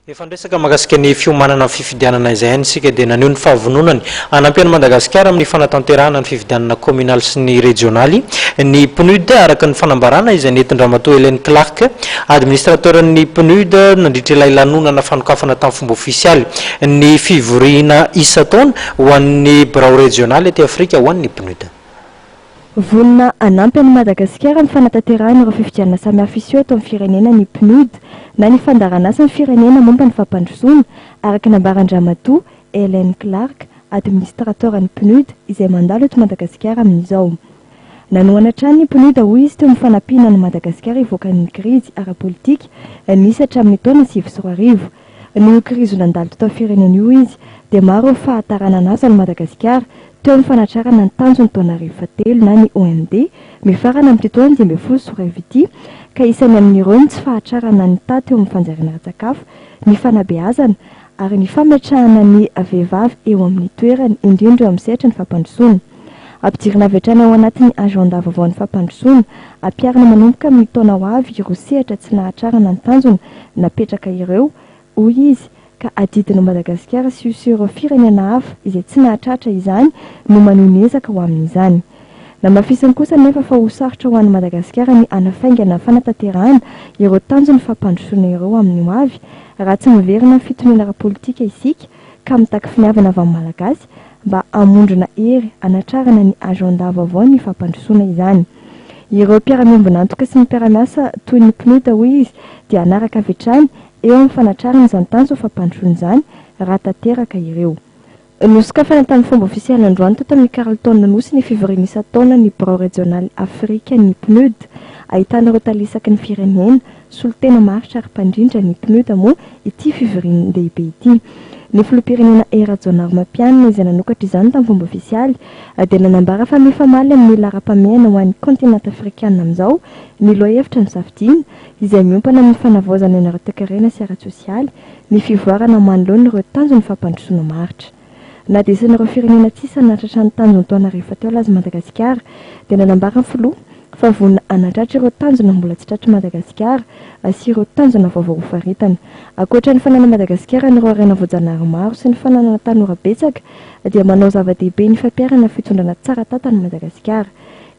Efa ndresaka mahakasika ny fiomanana fifidianana izay isika dia naneho ny fahavononany anampihany Madagasikara amin'ny fanatanterahana ny fifidianana communal sy ny régionaly ny PNUD araka ny fanambarana izay nentin-dramatoa Hélène Clark administrateur-ny PNUD nandritra ilay lanonana fanokafana tamin'ny fomba ofisialy ny fivoriana isa-taona ho an'ny birao régionaly ety Afrika ho an'ny PNUD. Vonina anampy ny Madagasikara ny fanatanterahana ireo fifidianana samihafa iseho eto amin'ny firenena ny PNUD na ny fandarana asa ny firenena momba ny fampandrosoana araka nambaran-dramatoa Hélène Clark administrateur ny PNUD izay mandalo eto Madagasikara amin'izao. Nanoana trano ny PNUD hoy izy teo amin'ny fanampiana ny Madagasikara hivoaka ny krizy ara-politika nisy hatramin'ny taona 2010. Ny krizy nandalo tao firenena io izy dia maro fahatarana asa ny Madagasikara teo amin'ny fanatrarana ny tanjony taona 2010 na ny OMD mifarana amin'ny taona 2010 sorevity ka isany amin'ireo ny tsy fahatrarana ny tato eo amin'ny fanjariana ara-tsakafo ny fanabeazana ary ny fametrahana ny vehivavy eo amin'ny toerany indrindra eo amin'ny sehatra ny fampandrosoana. Ampidirina avy hatrany ao anatin'ny agenda vaovao ny fampandrosoana ampiarina manomboka amin'ny taona ho avy ireo sehatra tsy nahatrarana ny tanjona napetraka ireo hoy izy ka adidina Madagasikara sy ireo firenena hafa izay tsy nahatratra izany no manonezaka ho amin'izany. Namafisany kosa nefa fa ho sarotra ho an'ny Madagasikara ny anafaingana fanatanterahana ireo tanjony fampandrosoana ireo amin'ny ho avy raha tsy miverina fitonena ara-politika isika ka mitaky finiavana avy amin'ny malagasy mba hamondrona hery anatrarana ny agenda vaovao ny fampandrosoana izany. Ireo mpiara-miombona antoka sy ny mpiara-miasa toy ny PNUD hoy izy dia anaraka avy hatrany eo amin'ny fanatrarana izany tanjona fampandrosoana izany raha tanteraka ireo. Nosokafana tamin'ny fomba ofisialy androany teto amin'ny Carleton nosy ny fivoriana isa-taona ny birao régionaly Afrika ny PNUD ahitana ireo talisaky ny firenena solotena maritra ary mpandrindra ny PNUD moa ity fivoriana lehibe ity. Ny filoham-pirenena Erajonary Mapianina izay nanokatra izany tamin'ny fomba ofisialy dia nanambara fa mifamaly amin'ny laharam-pahamehana ho an'ny kontinanta afrikana amin'izao ny lohahevitra ny safidiana izay miompana amin'ny fanavaozana ny ara-toekarena sy ara-tsosialy ny fivoarana manoloana ireo tanjony fampandrosoana maritra. Na dia isan'ireo firenena tsisa nahatratra ny tanjony taona rehefa teo laza Madagasikara dia nanambara filoha fa vonina anatratra ireo tanjona mbola tsy tratry Madagasikara sy ireo tanjona vaovao hofaritana. Ankoatra ny fananana Madagasikara ny ireo harena voajanahary maro sy ny fananana tanora betsaka dia manao zava-dehibe ny fampiarana fitondrana tsara tatana Madagasikara.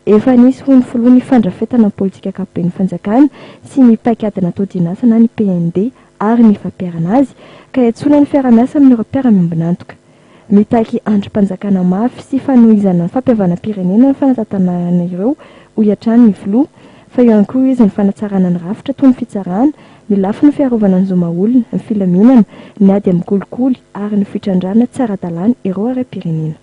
Efa nisy hoy ny filoha ny fandrafetana politika ankapobeny fanjakana sy ny paikadina tao-dinasa na ny PND ary ny fampiarana azy ka hiantsoana ny fiara-miasa amin'ireo mpiara-miombona antoka. Mitaky androm-panjakana mafy sy fanohizana ny fampihavana-pirenena ny fanatanterahana ireo hoy hatrany ny filoha fa eo ihany koa izy ny fanatsarana ny rafitra toy ny fitsarana ny lafo ny fiarovana ny zomaolona ny filaminana ny ady amin'ny kolikoly ary ny fitrandrana tsara-dalàna ireo ara-pirenena.